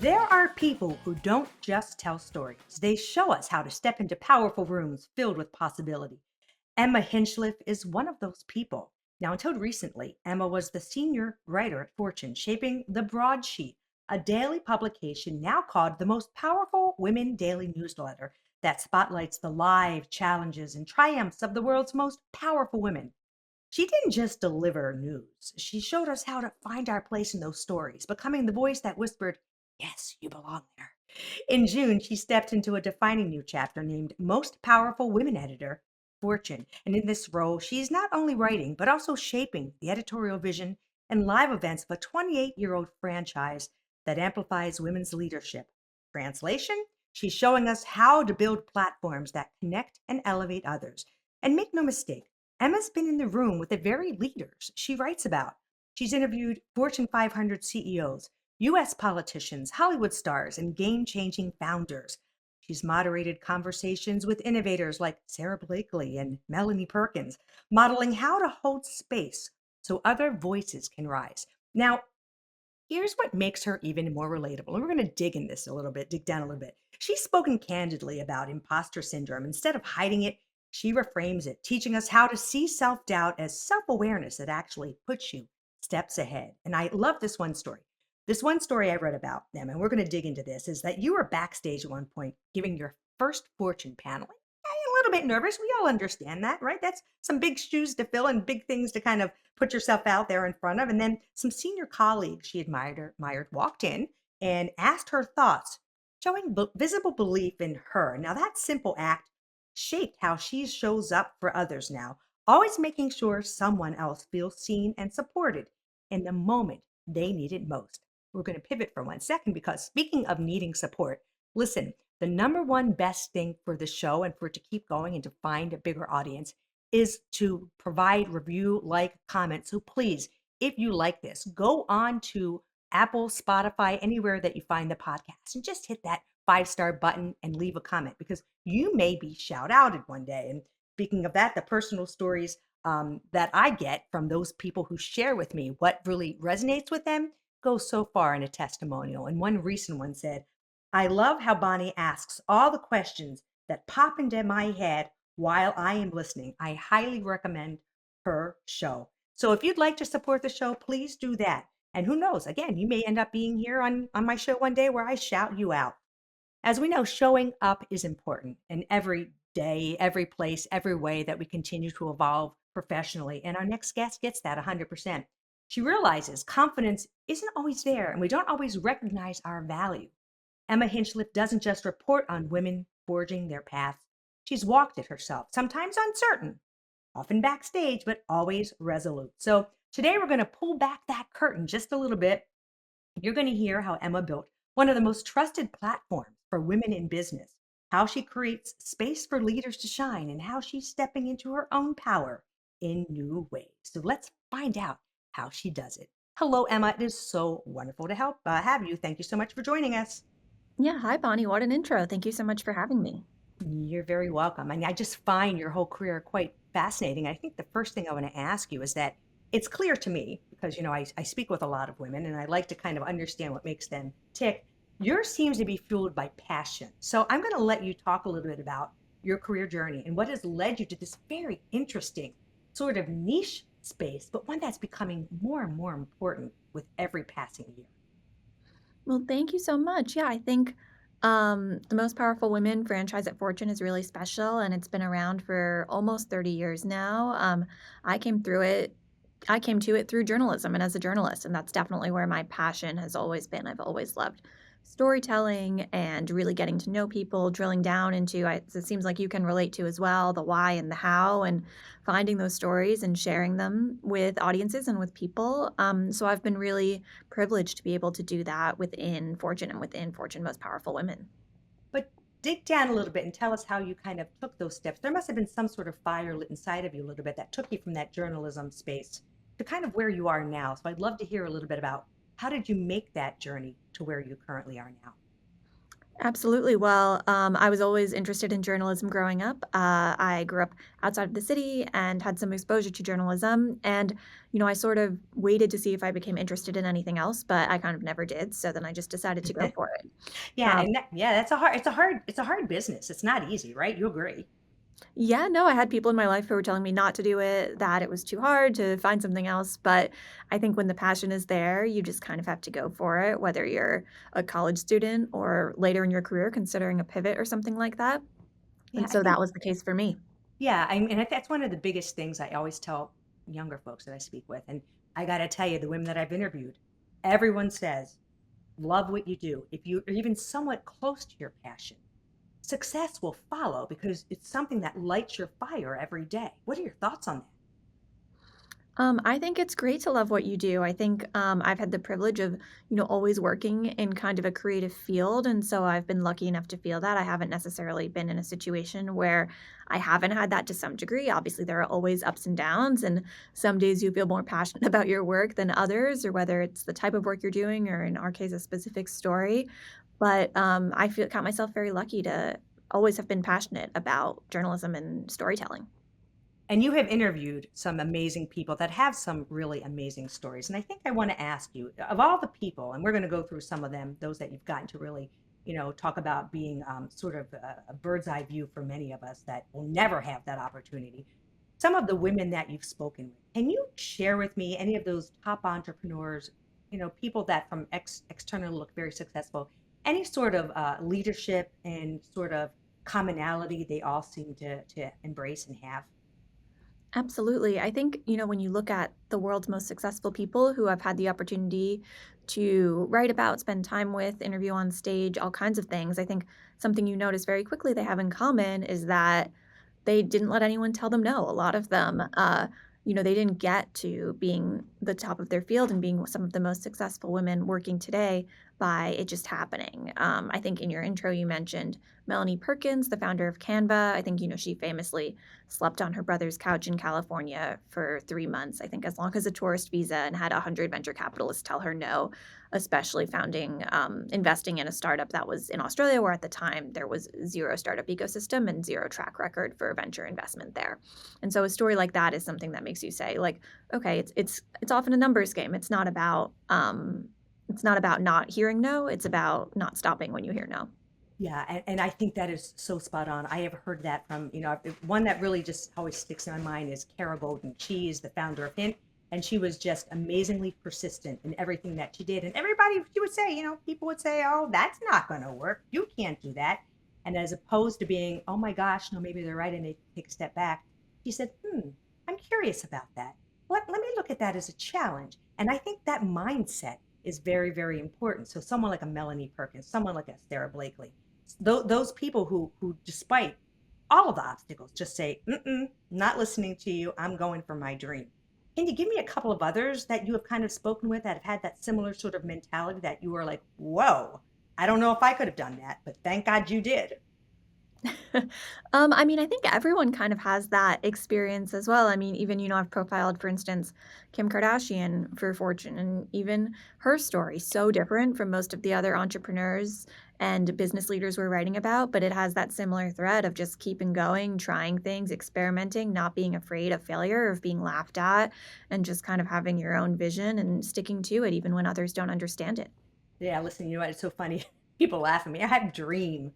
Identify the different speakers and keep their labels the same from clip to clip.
Speaker 1: There are people who don't just tell stories, they show us how to step into powerful rooms filled with possibility. Emma Hinchliff is one of those people. Now, until recently, Emma was the senior writer at Fortune, shaping the Broadsheet, a daily publication now called the most powerful women daily newsletter that spotlights the lives, challenges, and triumphs of the world's most powerful women. She didn't just deliver news. She showed us how to find our place in those stories, becoming the voice that whispered, "Yes, you belong there." In June, she stepped into a defining new chapter named Most Powerful Women Editor, Fortune. And in this role, she's not only writing, but also shaping the editorial vision and live events of a 28-year-old franchise that amplifies women's leadership. Translation? She's showing us how to build platforms that connect and elevate others. And make no mistake, Emma's been in the room with the very leaders she writes about. She's interviewed Fortune 500 CEOs, US politicians, Hollywood stars, and game changing founders. She's moderated conversations with innovators like Sarah Blakely and Melanie Perkins, modeling how to hold space so other voices can rise. Now, here's what makes her even more relatable. And we're going to dig in this a little bit, dig down a little bit. She's spoken candidly about imposter syndrome. Instead of hiding it, she reframes it, teaching us how to see self doubt as self awareness that actually puts you steps ahead. And I love this one story. This one story I read about them, and we're going to dig into this, is that you were backstage at one point giving your first fortune paneling. A little bit nervous. We all understand that, right? That's some big shoes to fill and big things to kind of put yourself out there in front of. And then some senior colleagues she admired walked in and asked her thoughts, showing visible belief in her. Now, that simple act shaped how she shows up for others now, always making sure someone else feels seen and supported in the moment they need it most. We're going to pivot for 1 second because speaking of needing support, listen, the number one best thing for the show and for it to keep going and to find a bigger audience is to provide review, like, comment. So please, if you like this, go on to Apple, Spotify, anywhere that you find the podcast, and just hit that 5-star button and leave a comment because you may be shout outed one day. And speaking of that, the personal stories that I get from those people who share with me what really resonates with them goes so far in a testimonial. And one recent one said, "I love how Bonnie asks all the questions that pop into my head while I am listening. I highly recommend her show." So if you'd like to support the show, please do that. And who knows, again, you may end up being here on my show one day where I shout you out. As we know, showing up is important in every day, every place, every way that we continue to evolve professionally. And our next guest gets that 100%. She realizes confidence isn't always there and we don't always recognize our value. Emma Hinchliff doesn't just report on women forging their paths. She's walked it herself, sometimes uncertain, often backstage, but always resolute. So today we're going to pull back that curtain just a little bit. You're going to hear how Emma built one of the most trusted platforms for women in business, how she creates space for leaders to shine, and how she's stepping into her own power in new ways. So let's find out how she does it. Hello, Emma. It is so wonderful to have you. Thank you so much for joining us.
Speaker 2: Yeah, hi Bonnie. What an intro. Thank you so much for having me.
Speaker 1: You're very welcome. I mean, I just find your whole career quite fascinating. I think the first thing I want to ask you is that it's clear to me because, I speak with a lot of women and I like to kind of understand what makes them tick. Yours seems to be fueled by passion. So I'm going to let you talk a little bit about your career journey and what has led you to this very interesting sort of niche space, but one that's becoming more and more important with every passing year.
Speaker 2: Well, thank you so much. Yeah, I think the Most Powerful Women franchise at Fortune is really special and it's been around for almost 30 years now. I came through it. I came to it through journalism and as a journalist, and that's definitely where my passion has always been. I've always loved storytelling and really getting to know people, drilling down into it seems like you can relate to as well the why and the how, and finding those stories and sharing them with audiences and with people. So I've been really privileged to be able to do that within Fortune and within Fortune Most Powerful Women.
Speaker 1: But dig down a little bit and tell us how you kind of took those steps. There must have been some sort of fire lit inside of you a little bit that took you from that journalism space to kind of where you are now. So I'd love to hear a little bit about how did you make that journey to where you currently are now?
Speaker 2: Absolutely. Well, I was always interested in journalism growing up. I grew up outside of the city and had some exposure to journalism. And, I sort of waited to see if I became interested in anything else, but I kind of never did. So then I just decided to go for it.
Speaker 1: Yeah,
Speaker 2: Um,
Speaker 1: and it's a hard business. It's not easy, right? You agree?
Speaker 2: yeah, no, I had people in my life who were telling me not to do it, that it was too hard to find something else. But I think when the passion is there, you just kind of have to go for it, whether you're a college student or later in your career considering a pivot or something like that.
Speaker 1: Yeah,
Speaker 2: And
Speaker 1: I
Speaker 2: so
Speaker 1: think
Speaker 2: that was the case for me.
Speaker 1: yeah, that's one of the biggest things I always tell younger folks that I speak with, and I gotta tell you, the women that I've interviewed, everyone says, "Love what you do." If you are even somewhat close to your passion, success will follow because it's something that lights your fire every day. What are your thoughts on that?
Speaker 2: I think it's great to love what you do. I think I've had the privilege of, always working in kind of a creative field. And so I've been lucky enough to feel that. I haven't necessarily been in a situation where I haven't had that to some degree. Obviously, there are always ups and downs. And some days you feel more passionate about your work than others, or whether it's the type of work you're doing, or in our case, a specific story. But count myself very lucky to always have been passionate about journalism and storytelling.
Speaker 1: And you have interviewed some amazing people that have some really amazing stories. And I think I want to ask you, of all the people, and we're going to go through some of them, those that you've gotten to really, talk about being sort of a bird's eye view for many of us that will never have that opportunity. Some of the women that you've spoken with, can you share with me any of those top entrepreneurs, people that from external look very successful, any sort of leadership and sort of commonality they all seem to embrace and have?
Speaker 2: Absolutely. I think, when you look at the world's most successful people who I've had the opportunity to write about, spend time with, interview on stage, all kinds of things, I think something you notice very quickly they have in common is that they didn't let anyone tell them no. A lot of them, they didn't get to being the top of their field and being some of the most successful women working today by it just happening. I think in your intro, you mentioned Melanie Perkins, the founder of Canva. I think, she famously slept on her brother's couch in California for 3 months, I think, as long as a tourist visa, and had 100 venture capitalists tell her no, especially investing in a startup that was in Australia, where at the time there was zero startup ecosystem and zero track record for venture investment there. And so a story like that is something that makes you say, like, okay, it's often a numbers game. It's not about not hearing no. It's about not stopping when you hear no.
Speaker 1: Yeah, and I think that is so spot on. I have heard that from, one that really just always sticks in my mind is Kara Golden. She is the founder of Hint, and she was just amazingly persistent in everything that she did. And everybody, she would say, people would say, "Oh, that's not going to work. You can't do that." And as opposed to being, "Oh my gosh, no, maybe they're right," and they take a step back, she said, I'm curious about that. Let me look at that as a challenge. And I think that mindset is very, very important. So someone like a Melanie Perkins, someone like a Sarah Blakely, those people who despite all of the obstacles just say, not listening to you, I'm going for my dream. Can you give me a couple of others that you have kind of spoken with that have had that similar sort of mentality that you were like, whoa, I don't know if I could have done that, but thank God you did?
Speaker 2: I think everyone kind of has that experience as well. I mean, even, I've profiled, for instance, Kim Kardashian for Fortune, and even her story, so different from most of the other entrepreneurs and business leaders we're writing about, but it has that similar thread of just keeping going, trying things, experimenting, not being afraid of failure, of being laughed at, and just kind of having your own vision and sticking to it even when others don't understand it.
Speaker 1: Yeah, listen, you know what? It's so funny. People laugh at me. I have dream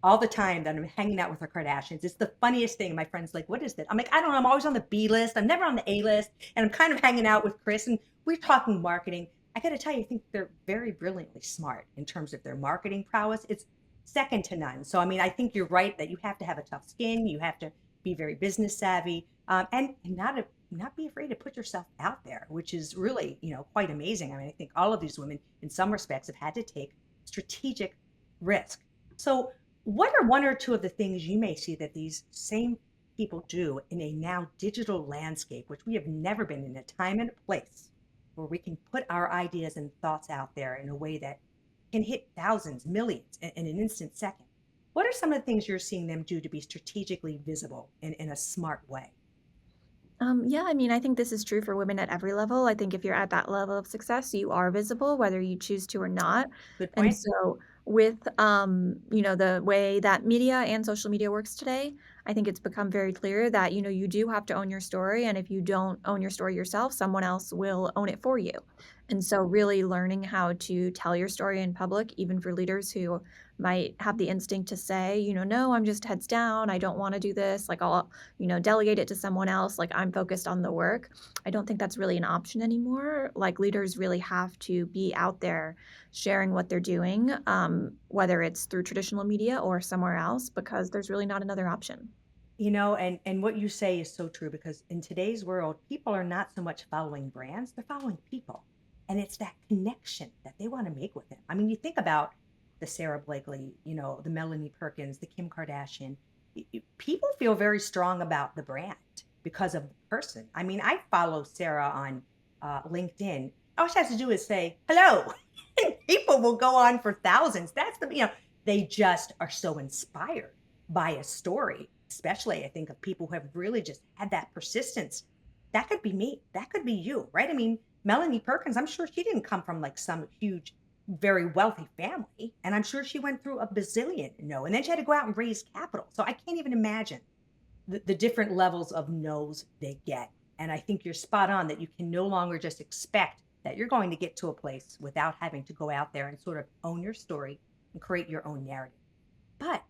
Speaker 1: all the time that I'm hanging out with the Kardashians. It's the funniest thing. My friend's like, "What is that?" I'm like, "I don't know. I'm always on the B list. I'm never on the A list." And I'm kind of hanging out with Chris, and we're talking marketing. I got to tell you, I think they're very brilliantly smart in terms of their marketing prowess. It's second to none. So, I mean, I think you're right that you have to have a tough skin. You have to be very business savvy, and not be afraid to put yourself out there, which is really, quite amazing. I mean, I think all of these women, in some respects, have had to take strategic risk. So, what are one or two of the things you may see that these same people do in a now digital landscape, which we have never been in a time and a place where we can put our ideas and thoughts out there in a way that can hit thousands, millions in an instant second? What are some of the things you're seeing them do to be strategically visible in a smart way?
Speaker 2: Yeah, I think this is true for women at every level. I think if you're at that level of success, you are visible, whether you choose to or not.
Speaker 1: Good
Speaker 2: And
Speaker 1: point.
Speaker 2: so, with, the way that media and social media works today, I think it's become very clear that, you do have to own your story, and if you don't own your story yourself, someone else will own it for you. And so really learning how to tell your story in public, even for leaders who might have the instinct to say, "No, I'm just heads down. I don't wanna do this. Like, I'll, delegate it to someone else. Like, I'm focused on the work." I don't think that's really an option anymore. Like, leaders really have to be out there sharing what they're doing, whether it's through traditional media or somewhere else, because there's really not another option.
Speaker 1: And what you say is so true because in today's world, people are not so much following brands, they're following people. And it's that connection that they want to make with them. I mean, you think about the Sarah Blakely, the Melanie Perkins, the Kim Kardashian. People feel very strong about the brand because of the person. I mean, I follow Sarah on LinkedIn. All she has to do is say hello, and people will go on for thousands. They just are so inspired by a story, especially I think of people who have really just had that persistence. That could be me. That could be you, right? I mean, Melanie Perkins, I'm sure she didn't come from like some huge, very wealthy family. And I'm sure she went through a bazillion no. And then she had to go out and raise capital. So I can't even imagine the different levels of no's they get. And I think you're spot on that you can no longer just expect that you're going to get to a place without having to go out there and sort of own your story and create your own narrative. But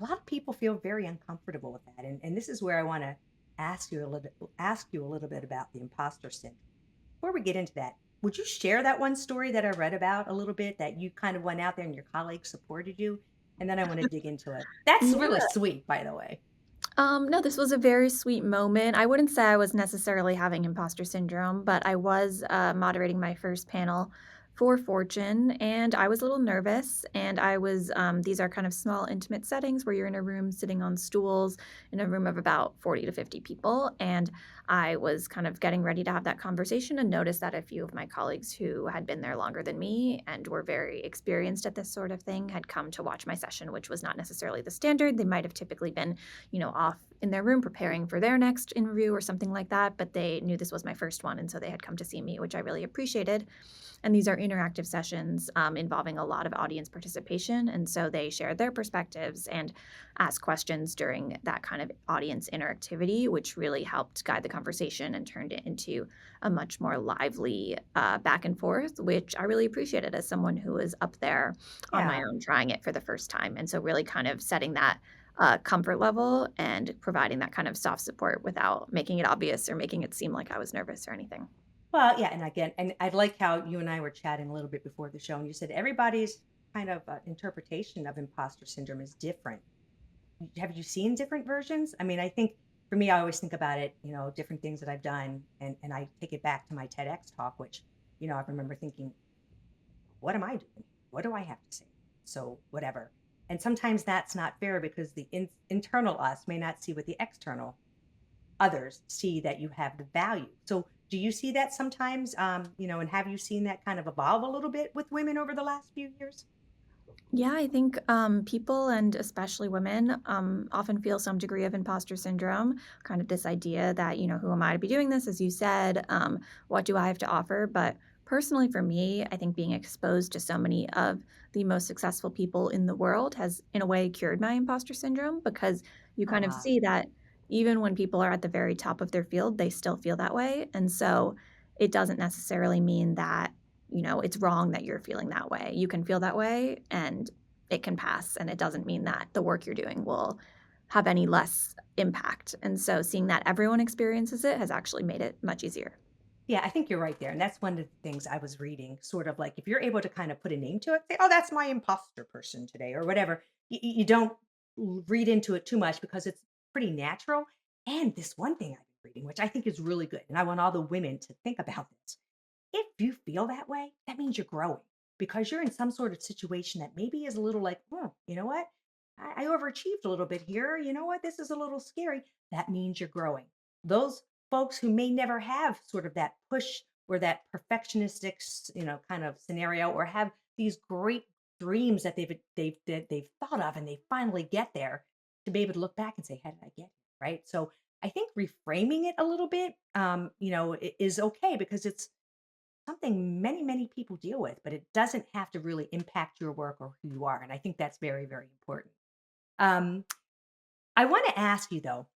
Speaker 1: a lot of people feel very uncomfortable with that. And this is where I want to ask you a little bit about the imposter syndrome. Before we get into that, would you share that one story that I read about a little bit that you kind of went out there and your colleagues supported you? And then I want to dig into it. That's really
Speaker 2: Yeah.
Speaker 1: sweet, by the way.
Speaker 2: No, this was a very sweet moment. I wouldn't say I was necessarily having imposter syndrome, but I was moderating my first panel for Fortune, and I was a little nervous. And these are kind of small, intimate settings where you're in a room sitting on stools in a room of about 40 to 50 people. And I was kind of getting ready to have that conversation and noticed that a few of my colleagues who had been there longer than me and were very experienced at this sort of thing had come to watch my session, which was not necessarily the standard. They might have typically been off in their room preparing for their next interview or something like that, but they knew this was my first one. And so they had come to see me, which I really appreciated. And these are interactive sessions involving a lot of audience participation. And so they shared their perspectives and asked questions during that kind of audience interactivity, which really helped guide the conversation and turned it into a much more lively back and forth, which I really appreciated as someone who was up there on my
Speaker 1: Yeah.
Speaker 2: own trying it for the first time. And so, really kind of setting that comfort level and providing that kind of soft support without making it obvious or making it seem like I was nervous or anything.
Speaker 1: Well, yeah. And again, and I like how you and I were chatting a little bit before the show, and you said everybody's kind of interpretation of imposter syndrome is different. Have you seen different versions? I mean, I think for me, I always think about it, different things that I've done, and I take it back to my TEDx talk, which, I remember thinking, what am I doing? What do I have to say? So whatever. And sometimes that's not fair because the internal us may not see what the external others see that you have the value. So do you see that sometimes? And have you seen that kind of evolve a little bit with women over the last few years?
Speaker 2: Yeah, I think people and especially women often feel some degree of imposter syndrome, kind of this idea that, who am I to be doing this? As you said, what do I have to offer? But personally, for me, I think being exposed to so many of the most successful people in the world has, in a way, cured my imposter syndrome because you kind of
Speaker 1: Ah,
Speaker 2: see that even when people are at the very top of their field, they still feel that way. And so it doesn't necessarily mean that it's wrong that you're feeling that way. You can feel that way and it can pass. And it doesn't mean that the work you're doing will have any less impact. And so seeing that everyone experiences it has actually made it much easier.
Speaker 1: yeah, I think you're right there. And that's one of the things I was reading, sort of like if you're able to kind of put a name to it, say, oh, that's my imposter person today, or whatever. You don't read into it too much because it's pretty natural. And this one thing I've been reading, which I think is really good, and I want all the women to think about this. If you feel that way, that means you're growing because you're in some sort of situation that maybe is a little like, oh, you know what? I overachieved a little bit here. You know what? This is a little scary. That means you're growing. Those folks who may never have sort of that push or that perfectionistic, kind of scenario, or have these great dreams that they've thought of, and they finally get there to be able to look back and say, how did I get here? Right. So I think reframing it a little bit, is okay because it's something many, many people deal with, but it doesn't have to really impact your work or who you are. And I think that's very, very important. Um, I want to ask you though,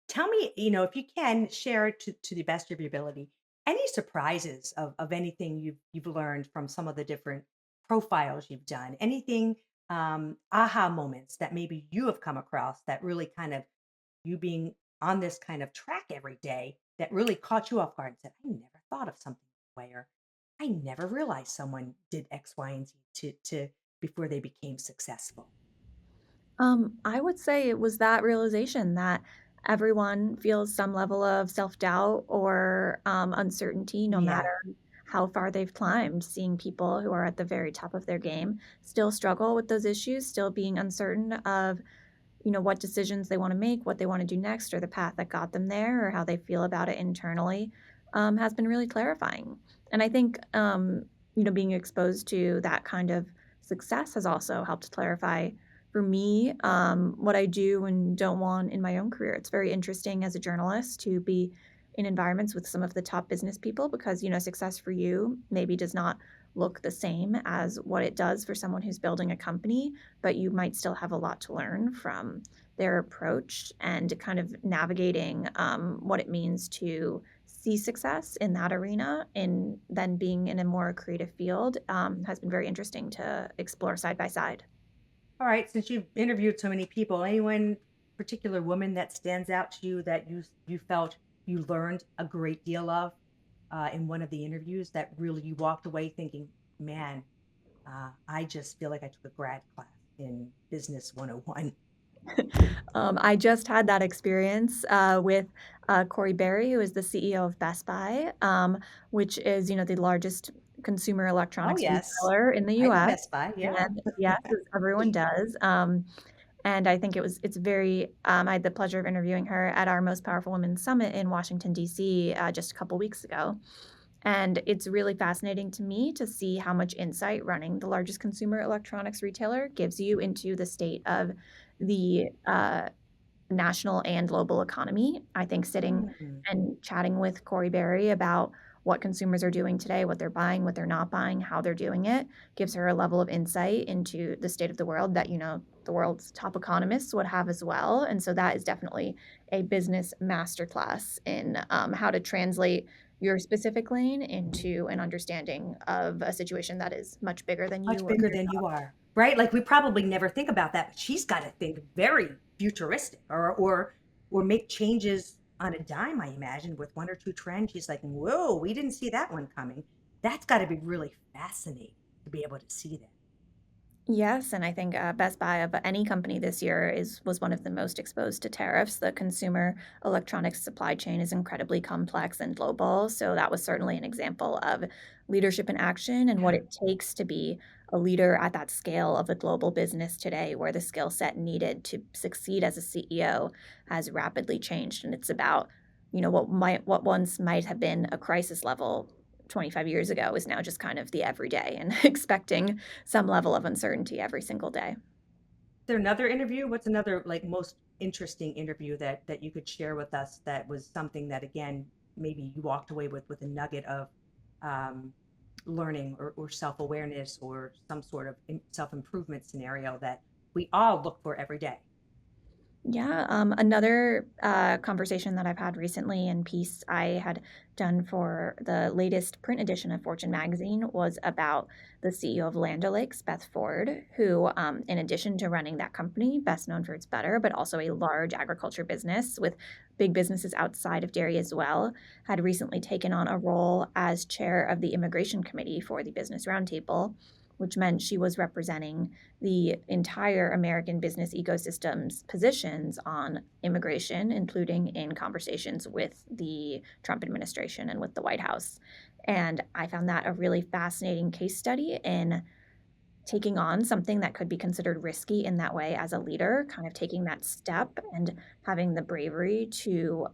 Speaker 1: tell me, if you can share to the best of your ability, any surprises of anything you've learned from some of the different profiles you've done, anything aha moments that maybe you have come across that really kind of you being on this kind of track every day that really caught you off guard and said, I never thought of something that way, or I never realized someone did X, Y, and Z to before they became successful.
Speaker 2: I would say it was that realization that everyone feels some level of self-doubt or, uncertainty no
Speaker 1: Yeah.
Speaker 2: matter how far they've climbed, seeing people who are at the very top of their game still struggle with those issues, still being uncertain of what decisions they want to make, what they want to do next, or the path that got them there, or how they feel about it internally, has been really clarifying. And I think, being exposed to that kind of success has also helped clarify for me what I do and don't want in my own career. It's very interesting as a journalist to be in environments with some of the top business people because, success for you maybe does not look the same as what it does for someone who's building a company, but you might still have a lot to learn from their approach and kind of navigating what it means to see success in that arena and then being in a more creative field has been very interesting to explore side by side.
Speaker 1: All right, since you've interviewed so many people, anyone particular woman that stands out to you that you felt you learned a great deal of in one of the interviews that really you walked away thinking, man, I just feel like I took a grad class in Business 101.
Speaker 2: I just had that experience with Corey Berry, who is the CEO of Best Buy, which is, the largest consumer
Speaker 1: Oh,
Speaker 2: electronics
Speaker 1: yes.
Speaker 2: retailer in the
Speaker 1: I know
Speaker 2: US.
Speaker 1: Best Buy. Yeah.
Speaker 2: And yes, as everyone does. And I think it's very, I had the pleasure of interviewing her at our Most Powerful Women Summit in Washington, D.C. Just a couple weeks ago. And it's really fascinating to me to see how much insight running the largest consumer electronics retailer gives you into the state of the national and global economy. I think sitting
Speaker 1: Mm.
Speaker 2: and chatting with Corey Berry about what consumers are doing today, what they're buying, what they're not buying, how they're doing it, gives her a level of insight into the state of the world that, the world's top economists would have as well. And so that is definitely a business masterclass in how to translate your specific lane into an understanding of a situation that is much bigger than you
Speaker 1: Much
Speaker 2: or
Speaker 1: bigger
Speaker 2: your
Speaker 1: than
Speaker 2: job.
Speaker 1: you are, right? Like, we probably never think about that, but she's gotta think very futuristic or make changes on a dime, I imagine, with 1 or 2 trends. She's like, "Whoa, we didn't see that one coming." That's gotta be really fascinating to be able to see that.
Speaker 2: Yes, and I think Best Buy of any company this year is was one of the most exposed to tariffs. The consumer electronics supply chain is incredibly complex and global, so that was certainly an example of leadership in action and what
Speaker 1: Yeah.
Speaker 2: it takes to be a leader at that scale of a global business today, where the skill set needed to succeed as a CEO has rapidly changed, and it's about what once might have been a crisis level 25 years ago is now just kind of the everyday and expecting some level of uncertainty every single day.
Speaker 1: There another interview? What's another, like, most interesting interview that you could share with us that was something that, again, maybe you walked away with a nugget of, um, learning or self-awareness or some sort of self-improvement scenario that we all look for every day?
Speaker 2: Yeah, another conversation that I've had recently and piece I had done for the latest print edition of Fortune magazine was about the CEO of Land O'Lakes, Beth Ford, who, in addition to running that company, best known for its butter, but also a large agriculture business with big businesses outside of dairy as well, had recently taken on a role as chair of the immigration committee for the Business Roundtable, which meant she was representing the entire American business ecosystem's positions on immigration, including in conversations with the Trump administration and with the White House. And I found that a really fascinating case study in taking on something that could be considered risky in that way as a leader, kind of taking that step and having the bravery to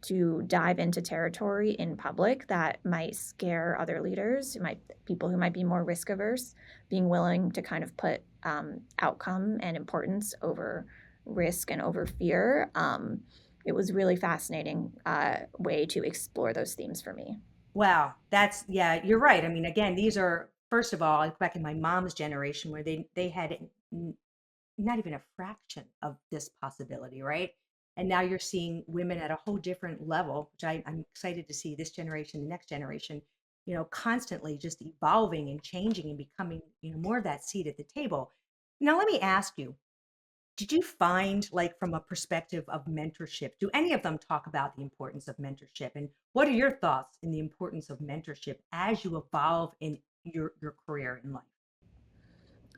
Speaker 2: to dive into territory in public that might scare other leaders, people who might be more risk averse, being willing to kind of put outcome and importance over risk and over fear. It was really fascinating way to explore those themes for me.
Speaker 1: Wow, that's yeah, you're right. I mean, again, these are first of all, like back in my mom's generation where they had not even a fraction of this possibility, right? And now you're seeing women at a whole different level, which I'm excited to see this generation, the next generation, constantly just evolving and changing and becoming, more of that seat at the table. Now, let me ask you, did you find, like, from a perspective of mentorship, do any of them talk about the importance of mentorship? And what are your thoughts in the importance of mentorship as you evolve in your career in life?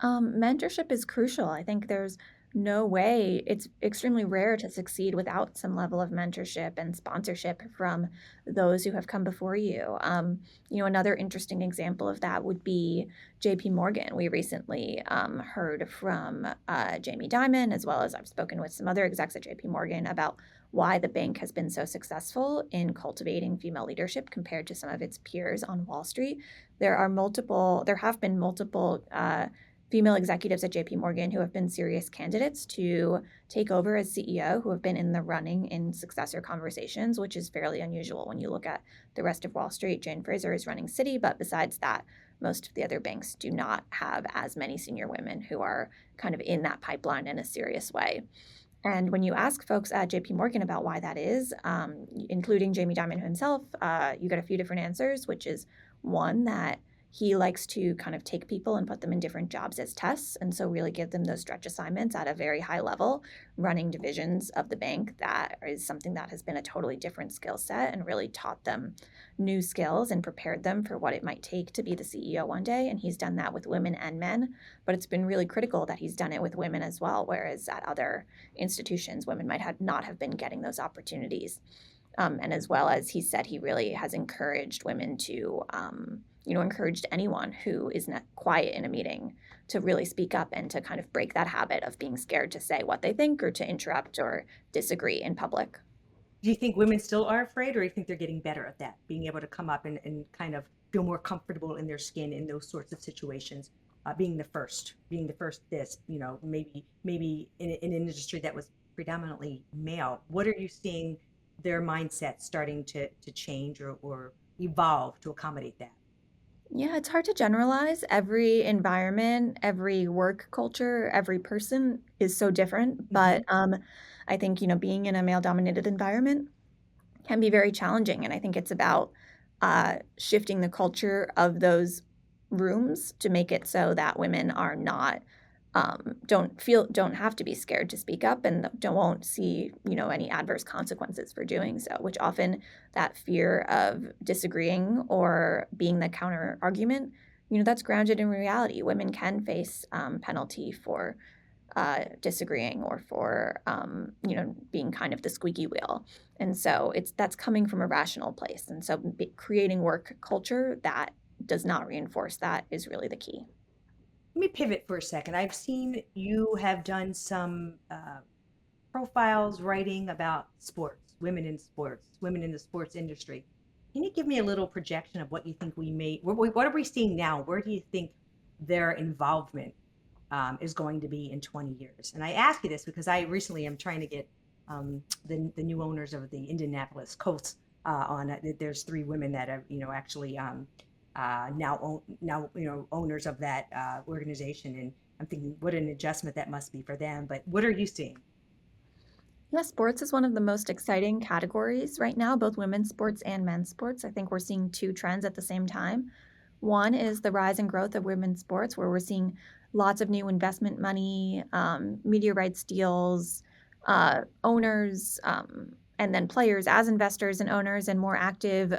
Speaker 2: Mentorship is crucial. I think there's no way it's extremely rare to succeed without some level of mentorship and sponsorship from those who have come before you. Another interesting example of that would be JP Morgan. We recently heard from Jamie Dimon, as well as I've spoken with some other execs at JP Morgan about why the bank has been so successful in cultivating female leadership compared to some of its peers on Wall Street. There have been multiple female executives at JP Morgan who have been serious candidates to take over as CEO, who have been in the running in successor conversations, which is fairly unusual when you look at the rest of Wall Street. Jane Fraser is running Citi, but besides that, most of the other banks do not have as many senior women who are kind of in that pipeline in a serious way. And when you ask folks at JP Morgan about why that is, including Jamie Dimon himself, you get a few different answers, which is one, that he likes to kind of take people and put them in different jobs as tests. And so, really give them those stretch assignments at a very high level, running divisions of the bank. That is something that has been a totally different skill set and really taught them new skills and prepared them for what it might take to be the CEO one day. And he's done that with women and men, but it's been really critical that he's done it with women as well, whereas at other institutions, women might have not have been getting those opportunities. And as well as he said, he really has encouraged women to, encouraged anyone who is not quiet in a meeting to really speak up and to kind of break that habit of being scared to say what they think or to interrupt or disagree in public.
Speaker 1: Do you think women still are afraid, or do you think they're getting better at that, being able to come up and kind of feel more comfortable in their skin in those sorts of situations, being the first this, maybe in an industry that was predominantly male. What are you seeing their mindset starting to change or evolve to accommodate that?
Speaker 2: Yeah, it's hard to generalize. Every environment, every work culture, every person is so different.
Speaker 1: Hmm.
Speaker 2: But I think, being in a male dominated environment can be very challenging. And I think it's about shifting the culture of those rooms to make it so that women are not don't have to be scared to speak up and don't won't see any adverse consequences for doing so, which often that fear of disagreeing or being the counter argument, that's grounded in reality. Women can face penalty for disagreeing or for being kind of the squeaky wheel. And so that's coming from a rational place. And so creating work culture that does not reinforce that is really the key.
Speaker 1: Let me pivot for a second. I've seen you have done some profiles writing about sports, women in the sports industry. Can you give me a little projection of what you think what are we seeing now? Where do you think their involvement is going to be in 20 years? And I ask you this because I recently am trying to get the new owners of the Indianapolis Colts on. There's three women that are, actually now owners of that organization, and I'm thinking what an adjustment that must be for them. But what are you seeing?
Speaker 2: Yeah, sports is one of the most exciting categories right now, both women's sports and men's sports. I think we're seeing two trends at the same time. One is the rise and growth of women's sports, where we're seeing lots of new investment money, media rights deals, owners, and then players as investors and owners, and more active,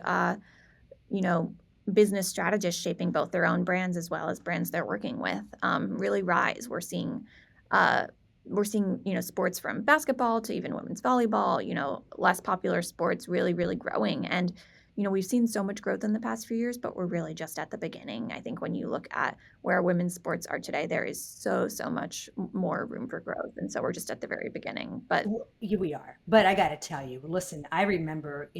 Speaker 2: you know, business strategists shaping both their own brands as well as brands they're working with really rise. Uh, sports from basketball to even women's volleyball, less popular sports really growing. And, we've seen so much growth in the past few years, but we're really just at the beginning. I think when you look at where women's sports are today, there is so much more room for growth. And so we're just at the very beginning. But
Speaker 1: Here we are. But I got to tell you, listen, I remember,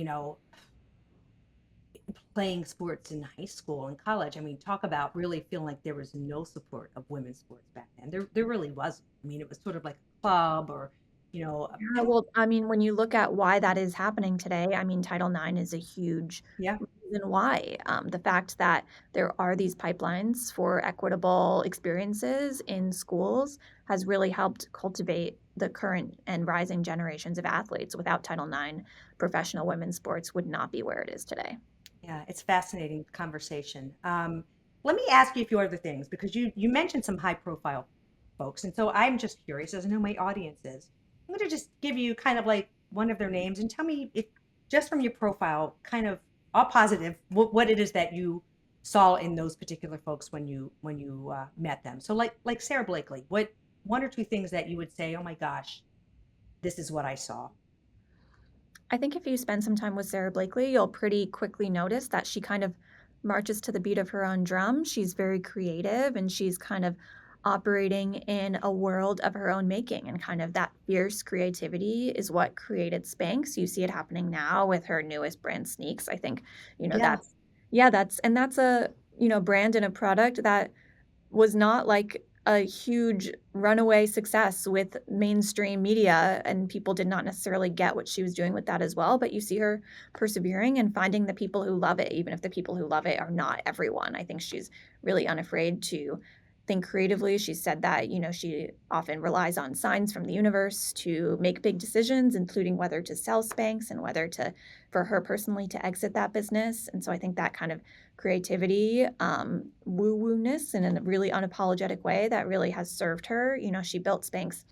Speaker 1: playing sports in high school and college. I mean, talk about really feeling like there was no support of women's sports back then. There really wasn't. I mean, it was sort of like a club or,
Speaker 2: yeah, well, I mean, when you look at why that is happening today, I mean, Title IX is a huge
Speaker 1: yeah.
Speaker 2: reason why. The fact that there are these pipelines for equitable experiences in schools has really helped cultivate the current and rising generations of athletes. Without Title IX, professional women's sports would not be where it is today.
Speaker 1: Yeah, it's fascinating conversation. Let me ask you a few other things because you mentioned some high profile folks, and so I'm just curious as to who my audience is. I'm going to just give you kind of like one of their names and tell me if just from your profile, kind of all positive, what it is that you saw in those particular folks when you met them. So like Sarah Blakely, what one or two things that you would say, oh my gosh, this is what I saw.
Speaker 2: I think if you spend some time with Sarah Blakely, you'll pretty quickly notice that she kind of marches to the beat of her own drum. She's very creative and she's kind of operating in a world of her own making. And kind of that fierce creativity is what created Spanx. You see it happening now with her newest brand, Sneaks. I think,
Speaker 1: Yeah.
Speaker 2: yeah, that's a, brand and a product that was not like a huge runaway success with mainstream media, and people did not necessarily get what she was doing with that as well, but you see her persevering and finding the people who love it, even if the people who love it are not everyone. I think she's really unafraid to think creatively. She said that, she often relies on signs from the universe to make big decisions, including whether to sell Spanx and whether to, for her personally, to exit that business. And so I think that kind of creativity, woo-woo-ness in a really unapologetic way that really has served her. She built Spanx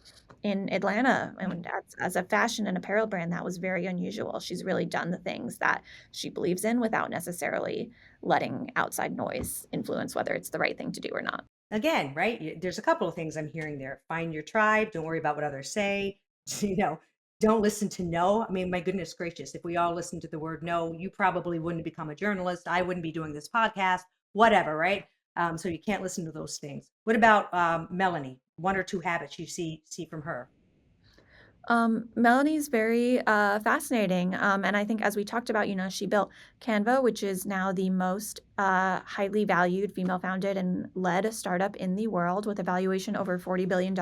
Speaker 2: in Atlanta, and as a fashion and apparel brand, that was very unusual. She's really done the things that she believes in without necessarily letting outside noise influence whether it's the right thing to do or not.
Speaker 1: Again, right? There's a couple of things I'm hearing there. Find your tribe. Don't worry about what others say. You know, don't listen to no. I mean, my goodness gracious, if we all listened to the word no, you probably wouldn't become a journalist. I wouldn't be doing this podcast, whatever, right? So you can't listen to those things. What about Melanie? One or two habits you see from her?
Speaker 2: Melanie's very fascinating. And I think, as we talked about, she built Canva, which is now the most highly valued female founded and led startup in the world with a valuation over $40 billion.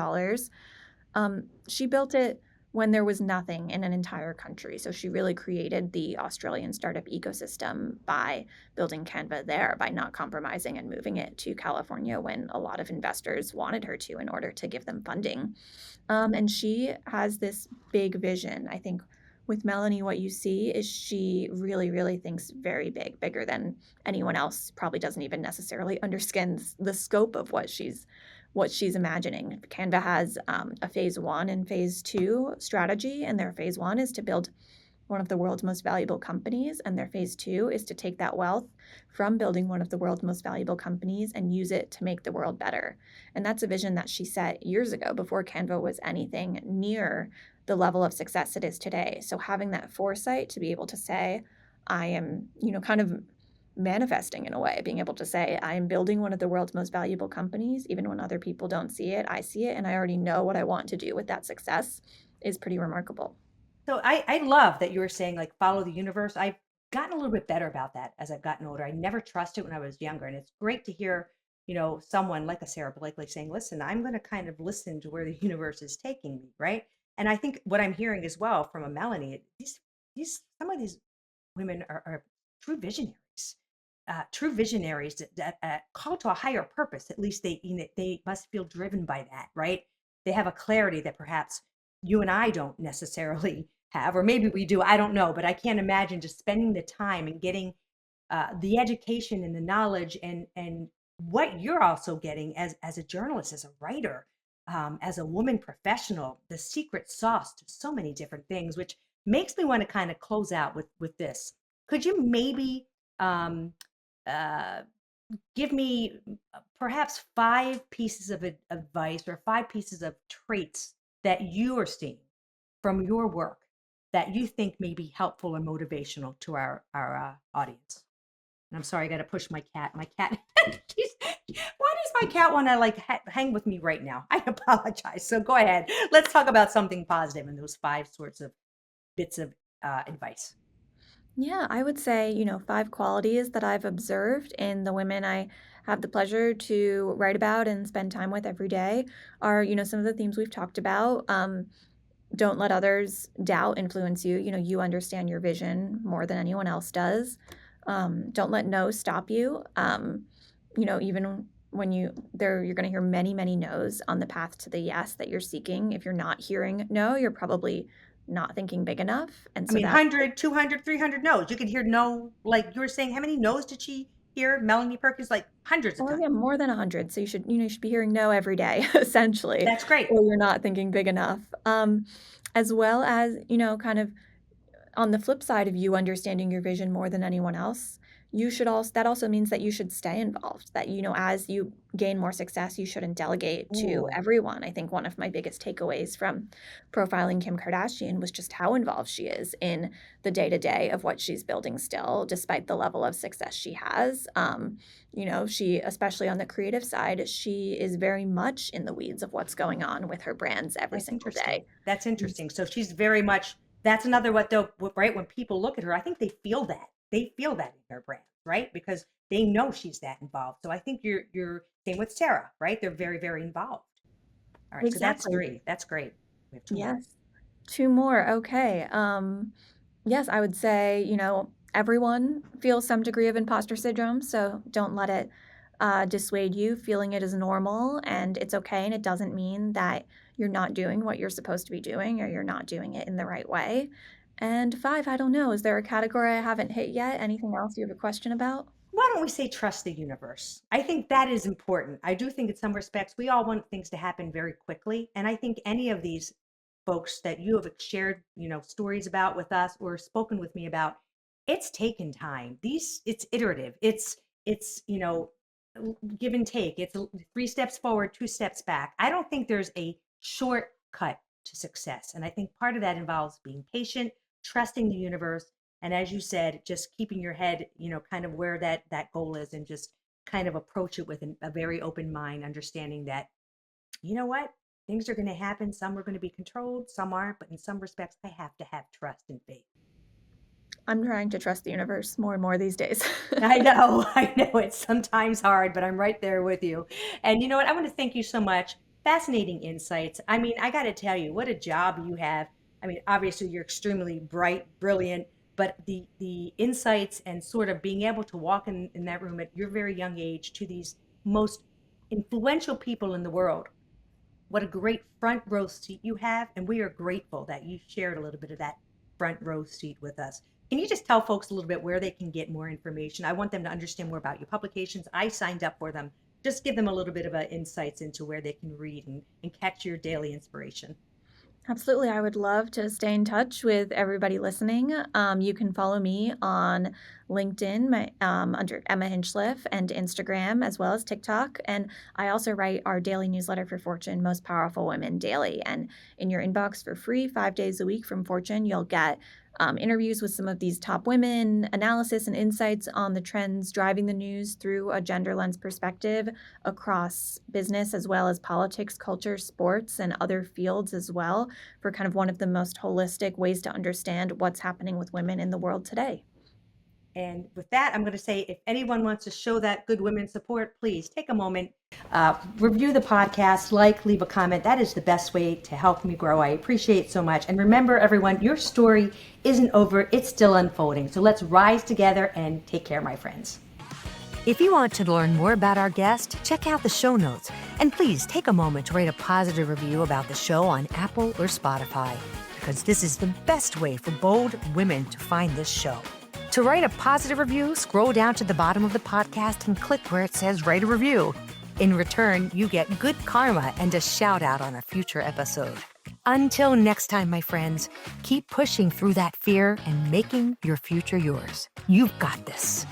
Speaker 2: She built it when there was nothing in an entire country. So she really created the Australian startup ecosystem by building Canva there, by not compromising and moving it to California when a lot of investors wanted her to in order to give them funding. And she has this big vision. I think with Melanie, what you see is she really, really thinks very big, bigger than anyone else. Probably doesn't even necessarily understand the scope of what she's imagining. Canva has a phase one and phase two strategy, and their phase one is to build one of the world's most valuable companies, and their phase two is to take that wealth from building one of the world's most valuable companies and use it to make the world better. And that's a vision that she set years ago before Canva was anything near the level of success it is today. So having that foresight to be able to say, I am, kind of manifesting in a way, being able to say, I am building one of the world's most valuable companies, even when other people don't see it, I see it, and I already know what I want to do with that success is pretty remarkable.
Speaker 1: So I love that you were saying like follow the universe. I've gotten a little bit better about that as I've gotten older. I never trusted when I was younger, and it's great to hear, someone like a Sarah Blakely saying, "Listen, I'm going to kind of listen to where the universe is taking me," right? And I think what I'm hearing as well from a Melanie, these some of these women are true visionaries, true visionaries that call to a higher purpose. At least they must feel driven by that, right? They have a clarity that perhaps you and I don't necessarily have, or maybe we do. I don't know, but I can't imagine just spending the time and getting the education and the knowledge and what you're also getting as a journalist, as a writer, as a woman professional, the secret sauce to so many different things, which makes me want to kind of close out with this. Could you maybe um, uh, give me perhaps five pieces of advice or five pieces of traits that you are seeing from your work that you think may be helpful or motivational to our audience? And I'm sorry, I got to push my cat. My cat, why does my cat want to like hang with me right now? I apologize. So go ahead. Let's talk about something positive in those five sorts of bits of advice.
Speaker 2: Yeah, I would say, five qualities that I've observed in the women I have the pleasure to write about and spend time with every day are, some of the themes we've talked about. Don't let others doubt influence you. You understand your vision more than anyone else does. Don't let no stop you. Even when you're going to hear many, many no's on the path to the yes that you're seeking. If you're not hearing no, you're probably not thinking big enough. And
Speaker 1: I
Speaker 2: so
Speaker 1: mean,
Speaker 2: that's
Speaker 1: 100, 200, 300 no's. You could hear no, like you were saying, how many no's did she hear? Melanie Perkins, like hundreds of
Speaker 2: Oh,
Speaker 1: times.
Speaker 2: yeah, more than 100. So you should be hearing no every day, essentially,
Speaker 1: That's great.
Speaker 2: or you're not thinking big enough. As well as, kind of on the flip side of you understanding your vision more than anyone else, you should also that also means that you should stay involved, that, as you gain more success, you shouldn't delegate to
Speaker 1: Ooh,
Speaker 2: everyone. I think one of my biggest takeaways from profiling Kim Kardashian was just how involved she is in the day-to-day of what she's building still, despite the level of success she has. She, especially on the creative side, she is very much in the weeds of what's going on with her brands every
Speaker 1: that's
Speaker 2: single
Speaker 1: interesting.
Speaker 2: day.
Speaker 1: That's interesting. So she's very much that's another what they'll right when people look at her, I think they feel that. They feel that in her brand, right? Because they know she's that involved. So I think you're same with Sarah, right? They're very, very involved. All right. So that's
Speaker 2: Exactly.
Speaker 1: three. That's great. We have two more.
Speaker 2: Yes. 2 more, okay. Yes, I would say, everyone feels some degree of imposter syndrome, so don't let it, dissuade you. Feeling it is normal, and it's okay, and it doesn't mean that you're not doing what you're supposed to be doing or you're not doing it in the right way. And 5, I don't know, is there a category I haven't hit yet? Anything else you have a question about?
Speaker 1: Why don't we say trust the universe? I think that is important. I do think in some respects we all want things to happen very quickly. And I think any of these folks that you have shared, stories about with us or spoken with me about, it's taken time. It's iterative. It's give and take. It's three steps forward, two steps back. I don't think there's a shortcut to success. And I think part of that involves being patient, trusting the universe, and as you said, just keeping your head, kind of where that goal is, and just kind of approach it with a very open mind, understanding that, you know what, things are going to happen. Some are going to be controlled, some aren't, but in some respects I have to have trust and faith.
Speaker 2: I'm trying to trust the universe more and more these days.
Speaker 1: I know, I know it's sometimes hard, but I'm right there with you. And you know what? I want to thank you so much. Fascinating insights. I mean, I got to tell you, what a job you have. I mean, obviously you're extremely bright, brilliant, but the insights and sort of being able to walk in that room at your very young age to these most influential people in the world. What a great front row seat you have, and we are grateful that you shared a little bit of that front row seat with us. Can you just tell folks a little bit where they can get more information? I want them to understand more about your publications. I signed up for them. Just give them a little bit of insights into where they can read and catch your daily inspiration.
Speaker 2: Absolutely. I would love to stay in touch with everybody listening. You can follow me on LinkedIn under Emma Hinchliff and Instagram as well as TikTok. And I also write our daily newsletter for Fortune, Most Powerful Women Daily. And in your inbox for free, 5 days a week from Fortune, you'll get interviews with some of these top women, analysis and insights on the trends driving the news through a gender lens perspective across business as well as politics, culture, sports, and other fields as well, for kind of one of the most holistic ways to understand what's happening with women in the world today.
Speaker 1: And with that, I'm going to say if anyone wants to show that good women support, please take a moment, review the podcast, leave a comment. That is the best way to help me grow. I appreciate it so much. And remember, everyone, your story isn't over, it's still unfolding. So let's rise together and take care, my friends.
Speaker 3: If you want to learn more about our guest, check out the show notes. And please take a moment to rate a positive review about the show on Apple or Spotify, because this is the best way for bold women to find this show. To write a positive review, scroll down to the bottom of the podcast and click where it says write a review. In return, you get good karma and a shout out on a future episode. Until next time, my friends, keep pushing through that fear and making your future yours. You've got this.